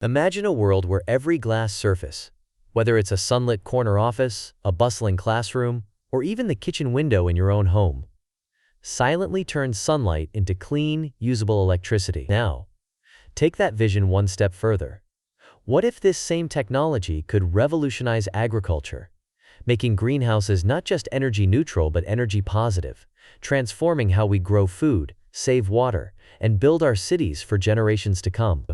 Imagine a world where every glass surface, whether it's a sunlit corner office, a bustling classroom, or even the kitchen window in your own home, silently turns sunlight into clean, usable electricity. Now, take that vision one step further. What if this same technology could revolutionize agriculture, making greenhouses not just energy neutral but energy positive, transforming how we grow food, save water, and build our cities for generations to come?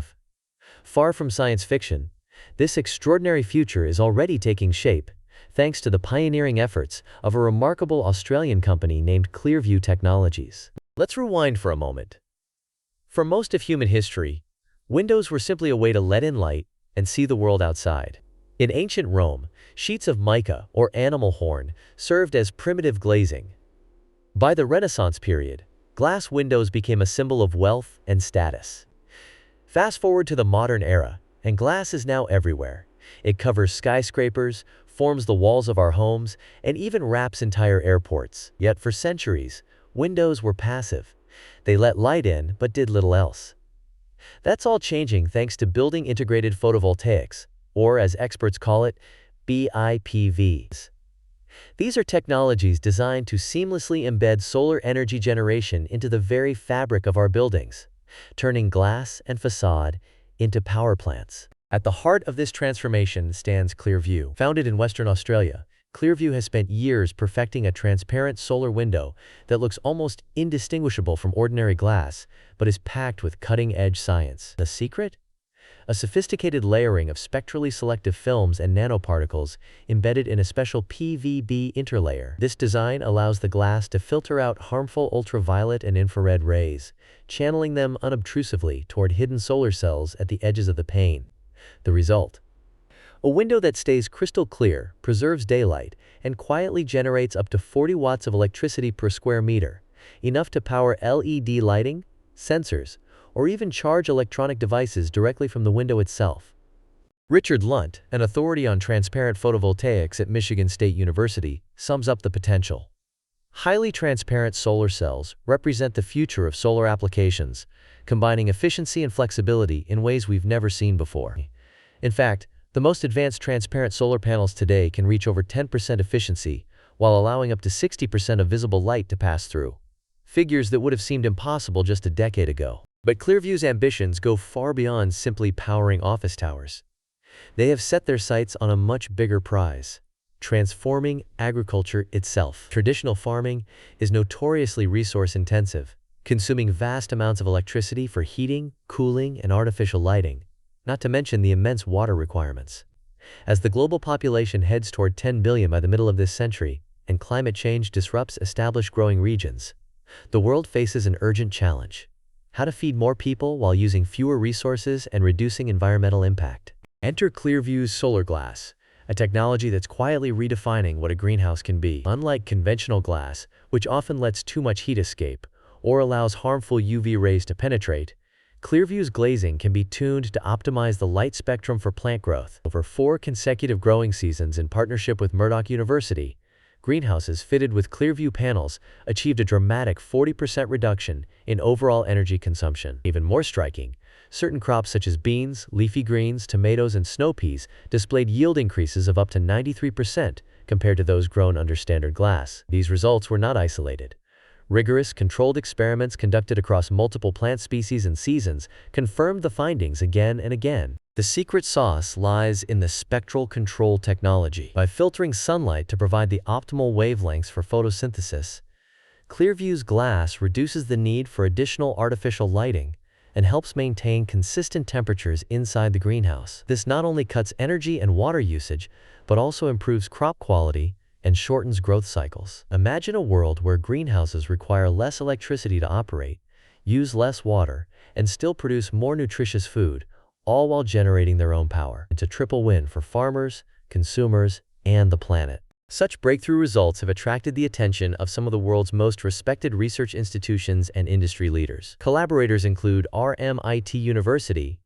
Far from science fiction, this extraordinary future is already taking shape, thanks to the pioneering efforts of a remarkable Australian company named ClearVue Technologies. Let's rewind for a moment. For most of human history, windows were simply a way to let in light and see the world outside. In ancient Rome, sheets of mica or animal horn served as primitive glazing. By the Renaissance period, glass windows became a symbol of wealth and status. Fast forward to the modern era, and glass is now everywhere. It covers skyscrapers, forms the walls of our homes, and even wraps entire airports. Yet for centuries, windows were passive. They let light in but did little else. That's all changing thanks to building integrated photovoltaics, or as experts call it, BIPVs. These are technologies designed to seamlessly embed solar energy generation into the very fabric of our buildings, turning glass and facade into power plants. At the heart of this transformation stands ClearVue. Founded in Western Australia, ClearVue has spent years perfecting a transparent solar window that looks almost indistinguishable from ordinary glass, but is packed with cutting-edge science. The secret? A sophisticated layering of spectrally selective films and nanoparticles embedded in a special PVB interlayer. This design allows the glass to filter out harmful ultraviolet and infrared rays, channeling them unobtrusively toward hidden solar cells at the edges of the pane. The result? A window that stays crystal clear, preserves daylight, and quietly generates up to 40 watts of electricity per square meter, enough to power LED lighting, sensors, or even charge electronic devices directly from the window itself. Richard Lunt, an authority on transparent photovoltaics at Michigan State University, sums up the potential. Highly transparent solar cells represent the future of solar applications, combining efficiency and flexibility in ways we've never seen before. In fact, the most advanced transparent solar panels today can reach over 10% efficiency, while allowing up to 60% of visible light to pass through. Figures that would have seemed impossible just a decade ago. But ClearVue's ambitions go far beyond simply powering office towers. They have set their sights on a much bigger prize: transforming agriculture itself. Traditional farming is notoriously resource-intensive, consuming vast amounts of electricity for heating, cooling, and artificial lighting, not to mention the immense water requirements. As the global population heads toward 10 billion by the middle of this century, and climate change disrupts established growing regions, the world faces an urgent challenge: how to feed more people while using fewer resources and reducing environmental impact. Enter ClearVue's solar glass, a technology that's quietly redefining what a greenhouse can be. Unlike conventional glass, which often lets too much heat escape or allows harmful UV rays to penetrate, ClearVue's glazing can be tuned to optimize the light spectrum for plant growth. Over 4 consecutive growing seasons in partnership with Murdoch University, greenhouses fitted with ClearVue panels achieved a dramatic 40% reduction in overall energy consumption. Even more striking, certain crops such as beans, leafy greens, tomatoes, and snow peas displayed yield increases of up to 93% compared to those grown under standard glass. These results were not isolated. Rigorous, controlled experiments conducted across multiple plant species and seasons confirmed the findings again and again. The secret sauce lies in the spectral control technology. By filtering sunlight to provide the optimal wavelengths for photosynthesis, ClearVue's glass reduces the need for additional artificial lighting and helps maintain consistent temperatures inside the greenhouse. This not only cuts energy and water usage, but also improves crop quality and shortens growth cycles. Imagine a world where greenhouses require less electricity to operate, use less water, and still produce more nutritious food, all while generating their own power. It's a triple win for farmers, consumers, and the planet. Such breakthrough results have attracted the attention of some of the world's most respected research institutions and industry leaders. Collaborators include RMIT University,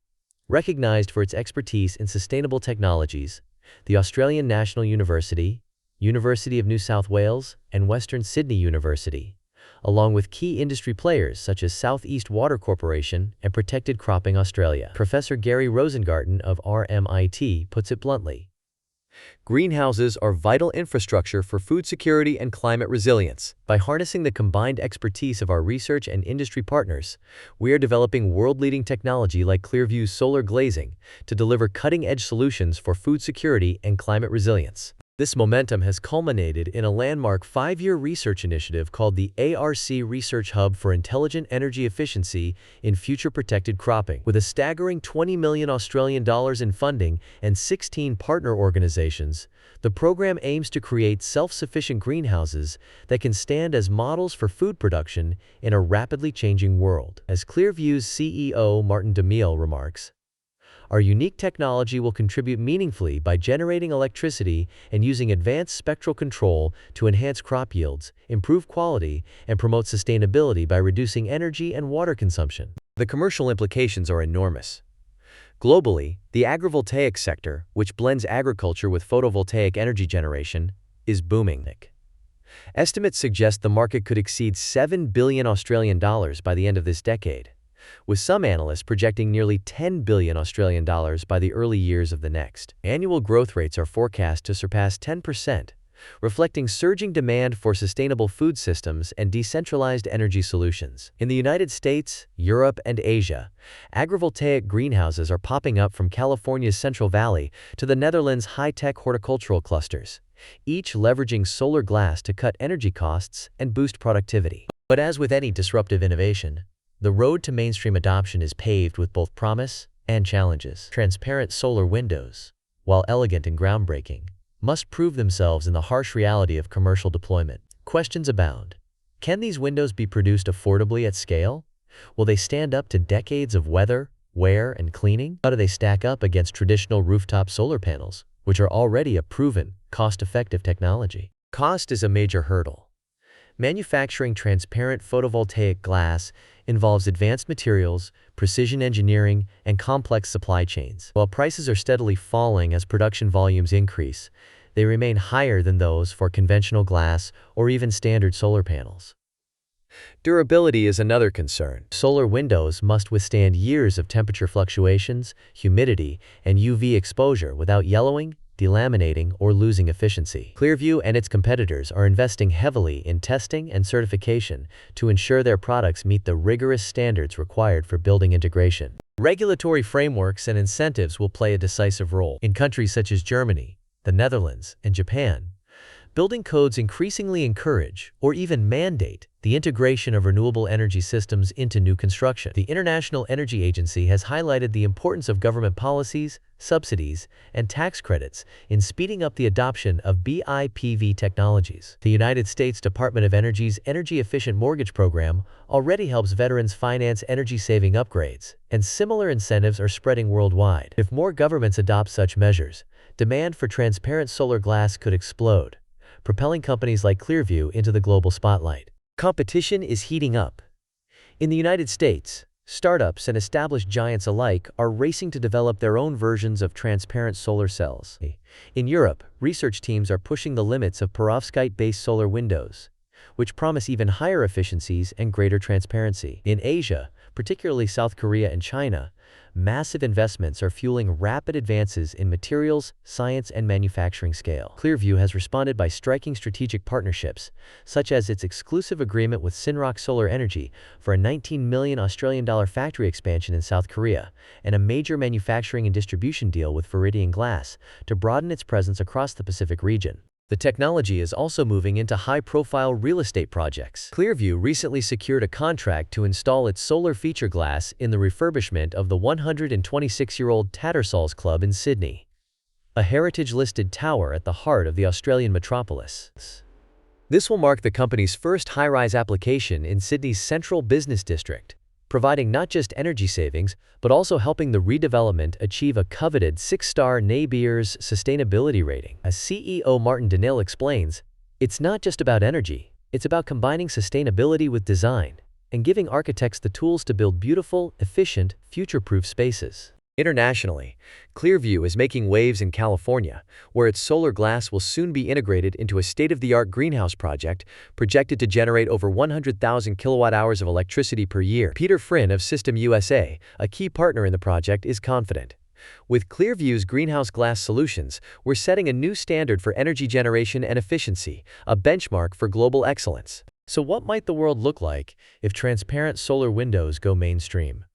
recognized for its expertise in sustainable technologies, the Australian National University, University of New South Wales, and Western Sydney University, along with key industry players such as Southeast Water Corporation and Protected Cropping Australia. Professor Gary Rosengarten of RMIT puts it bluntly: greenhouses are vital infrastructure for food security and climate resilience. By harnessing the combined expertise of our research and industry partners, we are developing world-leading technology like ClearVue solar glazing to deliver cutting-edge solutions for food security and climate resilience. This momentum has culminated in a landmark 5-year research initiative called the ARC Research Hub for Intelligent Energy Efficiency in Future-Protected Cropping. With a staggering $20 million in funding and 16 partner organizations, the program aims to create self-sufficient greenhouses that can stand as models for food production in a rapidly changing world. As ClearVue's CEO Martin DeMille remarks, our unique technology will contribute meaningfully by generating electricity and using advanced spectral control to enhance crop yields, improve quality, and promote sustainability by reducing energy and water consumption. The commercial implications are enormous. Globally, the agrivoltaic sector, which blends agriculture with photovoltaic energy generation, is booming. Estimates suggest the market could exceed $7 billion by the end of this decade, with some analysts projecting nearly $10 billion by the early years of the next. Annual growth rates are forecast to surpass 10%, reflecting surging demand for sustainable food systems and decentralized energy solutions. In the United States, Europe, and Asia, agrivoltaic greenhouses are popping up from California's Central Valley to the Netherlands' high-tech horticultural clusters, each leveraging solar glass to cut energy costs and boost productivity. But as with any disruptive innovation, the road to mainstream adoption is paved with both promise and challenges. Transparent solar windows, while elegant and groundbreaking, must prove themselves in the harsh reality of commercial deployment. Questions abound. Can these windows be produced affordably at scale? Will they stand up to decades of weather, wear, and cleaning? How do they stack up against traditional rooftop solar panels, which are already a proven, cost-effective technology? Cost is a major hurdle. Manufacturing transparent photovoltaic glass involves advanced materials, precision engineering, and complex supply chains. While prices are steadily falling as production volumes increase, they remain higher than those for conventional glass or even standard solar panels. Durability is another concern. Solar windows must withstand years of temperature fluctuations, humidity, and UV exposure without yellowing, delaminating, or losing efficiency. ClearVue and its competitors are investing heavily in testing and certification to ensure their products meet the rigorous standards required for building integration. Regulatory frameworks and incentives will play a decisive role. In countries such as Germany, the Netherlands, and Japan, building codes increasingly encourage or even mandate the integration of renewable energy systems into new construction. The International Energy Agency has highlighted the importance of government policies, subsidies, and tax credits in speeding up the adoption of BIPV technologies. The United States Department of Energy's Energy-Efficient Mortgage Program already helps veterans finance energy-saving upgrades, and similar incentives are spreading worldwide. If more governments adopt such measures, demand for transparent solar glass could explode, propelling companies like ClearVue into the global spotlight. Competition is heating up. In the United States, startups and established giants alike are racing to develop their own versions of transparent solar cells. In Europe, research teams are pushing the limits of perovskite-based solar windows, which promise even higher efficiencies and greater transparency. In Asia, particularly South Korea and China, massive investments are fueling rapid advances in materials, science, and manufacturing scale. ClearVue has responded by striking strategic partnerships, such as its exclusive agreement with Sinrock Solar Energy for a $19 million factory expansion in South Korea, and a major manufacturing and distribution deal with Viridian Glass to broaden its presence across the Pacific region. The technology is also moving into high-profile real estate projects. ClearVue recently secured a contract to install its solar feature glass in the refurbishment of the 126-year-old Tattersall's Club in Sydney, a heritage-listed tower at the heart of the Australian metropolis. This will mark the company's first high-rise application in Sydney's central business district, providing not just energy savings, but also helping the redevelopment achieve a coveted 6-star NABERS sustainability rating. As CEO Martin DeMille explains, it's not just about energy, it's about combining sustainability with design and giving architects the tools to build beautiful, efficient, future-proof spaces. Internationally, ClearVue is making waves in California, where its solar glass will soon be integrated into a state-of-the-art greenhouse project projected to generate over 100,000 kilowatt-hours of electricity per year. Peter Frinn of System USA, a key partner in the project, is confident. With ClearVue's greenhouse glass solutions, we're setting a new standard for energy generation and efficiency, a benchmark for global excellence. So what might the world look like if transparent solar windows go mainstream?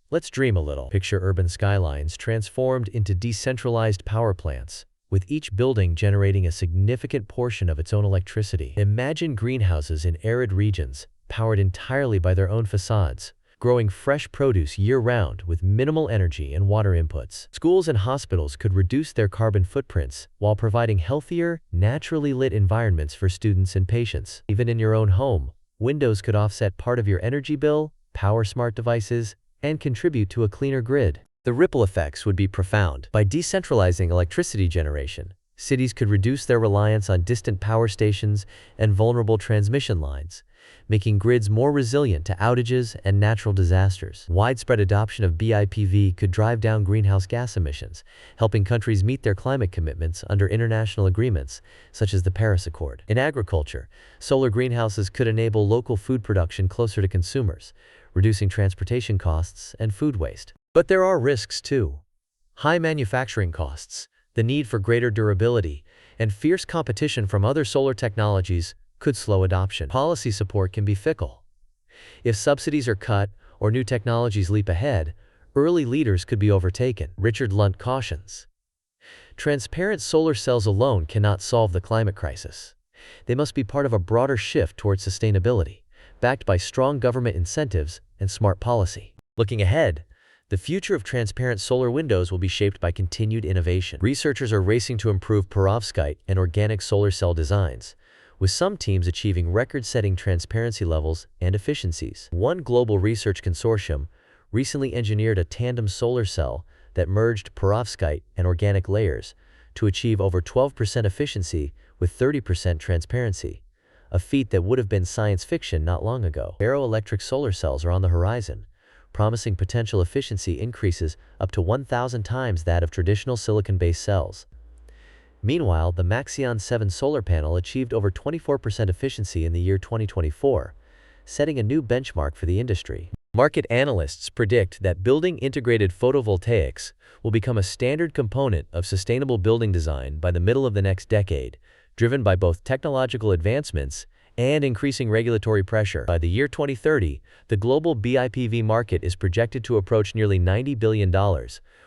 Let's dream a little. Picture urban skylines transformed into decentralized power plants, with each building generating a significant portion of its own electricity. Imagine greenhouses in arid regions, powered entirely by their own facades, growing fresh produce year-round with minimal energy and water inputs. Schools and hospitals could reduce their carbon footprints while providing healthier, naturally lit environments for students and patients. Even in your own home, windows could offset part of your energy bill, power smart devices, and contribute to a cleaner grid. The ripple effects would be profound. By decentralizing electricity generation, cities could reduce their reliance on distant power stations and vulnerable transmission lines, making grids more resilient to outages and natural disasters. Widespread adoption of BIPV could drive down greenhouse gas emissions, helping countries meet their climate commitments under international agreements, such as the Paris Accord. In agriculture, solar greenhouses could enable local food production closer to consumers, reducing transportation costs and food waste. But there are risks too. High manufacturing costs, the need for greater durability, and fierce competition from other solar technologies could slow adoption. Policy support can be fickle. If subsidies are cut or new technologies leap ahead, early leaders could be overtaken. Richard Lunt cautions. Transparent solar cells alone cannot solve the climate crisis. They must be part of a broader shift towards sustainability, backed by strong government incentives and smart policy. Looking ahead, the future of transparent solar windows will be shaped by continued innovation. Researchers are racing to improve perovskite and organic solar cell designs, with some teams achieving record-setting transparency levels and efficiencies. One global research consortium recently engineered a tandem solar cell that merged perovskite and organic layers to achieve over 12% efficiency with 30% transparency, a feat that would have been science fiction not long ago. Ferroelectric solar cells are on the horizon, promising potential efficiency increases up to 1,000 times that of traditional silicon-based cells. Meanwhile, the Maxion 7 solar panel achieved over 24% efficiency in the year 2024, setting a new benchmark for the industry. Market analysts predict that building integrated photovoltaics will become a standard component of sustainable building design by the middle of the next decade, driven by both technological advancements and increasing regulatory pressure. By the year 2030, the global BIPV market is projected to approach nearly $90 billion,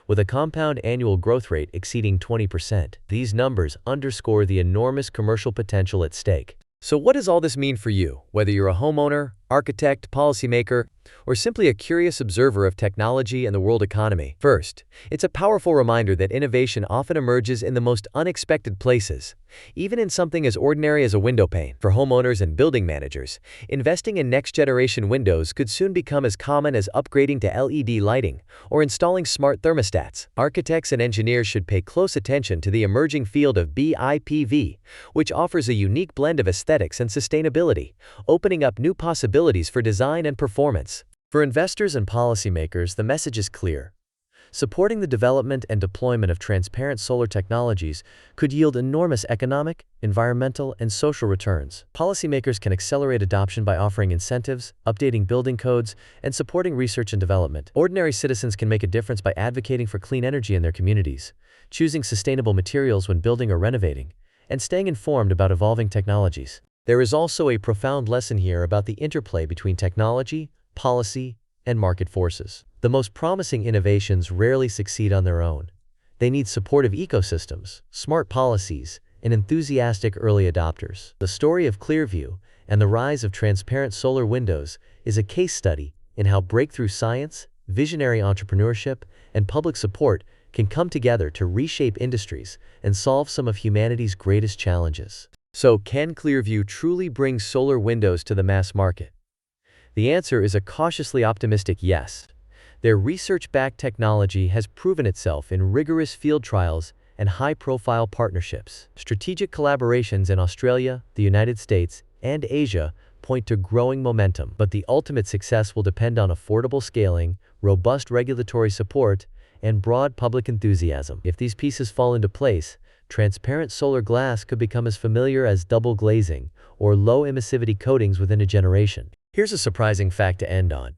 with a compound annual growth rate exceeding 20%. These numbers underscore the enormous commercial potential at stake. So what does all this mean for you, whether you're a homeowner, architect, policymaker, or simply a curious observer of technology and the world economy? First, it's a powerful reminder that innovation often emerges in the most unexpected places, even in something as ordinary as a window pane. For homeowners and building managers, investing in next-generation windows could soon become as common as upgrading to LED lighting or installing smart thermostats. Architects and engineers should pay close attention to the emerging field of BIPV, which offers a unique blend of aesthetics and sustainability, opening up new possibilities for design and performance. For investors and policymakers, the message is clear. Supporting the development and deployment of transparent solar technologies could yield enormous economic, environmental, and social returns. Policymakers can accelerate adoption by offering incentives, updating building codes, and supporting research and development. Ordinary citizens can make a difference by advocating for clean energy in their communities, choosing sustainable materials when building or renovating, and staying informed about evolving technologies. There is also a profound lesson here about the interplay between technology, policy, and market forces. The most promising innovations rarely succeed on their own. They need supportive ecosystems, smart policies, and enthusiastic early adopters. The story of ClearVue and the rise of transparent solar windows is a case study in how breakthrough science, visionary entrepreneurship, and public support can come together to reshape industries and solve some of humanity's greatest challenges. So, can ClearVue truly bring solar windows to the mass market? The answer is a cautiously optimistic yes. Their research-backed technology has proven itself in rigorous field trials and high-profile partnerships. Strategic collaborations in Australia, the United States, and Asia point to growing momentum, but the ultimate success will depend on affordable scaling, robust regulatory support, and broad public enthusiasm. If these pieces fall into place, transparent solar glass could become as familiar as double glazing or low emissivity coatings within a generation. Here's a surprising fact to end on.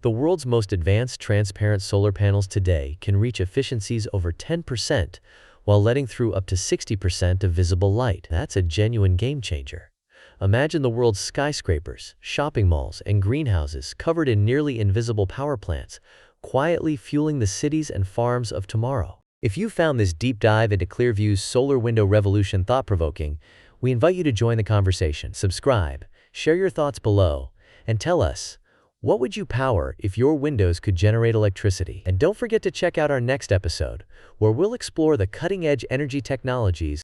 The world's most advanced transparent solar panels today can reach efficiencies over 10% while letting through up to 60% of visible light. That's a genuine game changer. Imagine the world's skyscrapers, shopping malls, and greenhouses covered in nearly invisible power plants, quietly fueling the cities and farms of tomorrow. If you found this deep dive into ClearVue's solar window revolution thought-provoking, we invite you to join the conversation. Subscribe, share your thoughts below, and tell us, what would you power if your windows could generate electricity? And don't forget to check out our next episode, where we'll explore the cutting-edge energy technologies